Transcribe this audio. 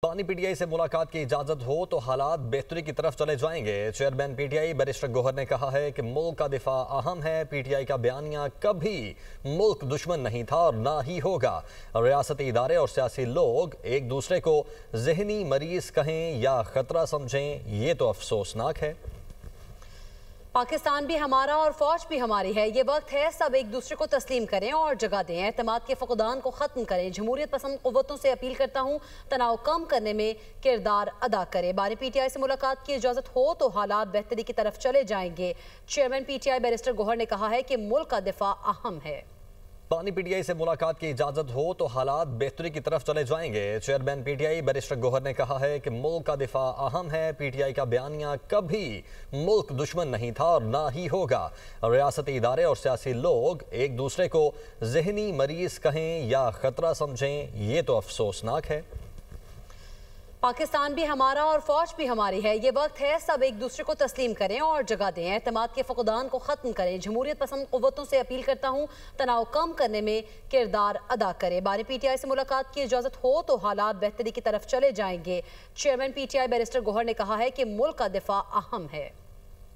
بانی پی ٹی آئی سے ملاقات کی اجازت ہو تو حالات بہتری کی طرف چلے جائیں گے۔ Chairman P T I barrister Gohar نے کہا ہے کہ ملک کا دفاع اہم ہے۔ پی ٹی آئی کا بیانیہ کبھی ملک دشمن نہیں تھا اور نہ ہی ہوگا۔ ریاستی ادارے اور سیاسی لوگ ایک دوسرے کو ذہنی مریض کہیں یا خطرہ سمجھیں، یہ تو افسوسناک ہے۔ پاکستان بھی ہمارا اور فوج بھی ہماری ہے۔ یہ وقت ہے سب ایک دوسرے کو تسلیم کریں اور جگہ دیں، اعتماد کے فقدان کو ختم کریں۔ جمہوریت پسند قوتوں سے اپیل کرتا ہوں تناؤ کم کرنے میں کردار ادا کریں۔ بانی پی ٹی آئی سے ملاقات کی اجازت ہو تو حالات بہتری کی طرف چلے جائیں گے۔ Chairman P T I barrister Gohar نے کہا ہے کہ ملک کا دفاع اہم ہے۔ بانی پی ٹی آئی سے ملاقات کی اجازت ہو تو حالات بہتری کی طرف چلے جائیں گے۔ Chairman P T I barrister Gohar نے کہا ہے کہ ملک کا دفاع اہم ہے۔ پی ٹی آئی کا بیانیہ کبھی ملک دشمن نہیں تھا اور نہ ہی ہوگا۔ ریاستی ادارے اور سیاسی لوگ ایک دوسرے کو ذہنی مریض کہیں یا خطرہ سمجھیں، یہ تو افسوسناک ہے۔ پاکستان بھی ہمارا اور فوج بھی ہماری ہے۔ یہ وقت ہے سب ایک دوسرے کو تسلیم کریں اور جگہ دیں، اعتماد کے فقدان کو ختم کریں۔ جمہوریت پسند قوتوں سے اپیل کرتا ہوں تناؤ کم کرنے میں کردار ادا کریں۔ بانی پی ٹی آئی سے ملاقات کی اجازت ہو تو حالات بہتری کی طرف چلے جائیں گے۔ Chairman P T I barrister Gohar نے کہا ہے کہ ملک کا دفاع اہم ہے۔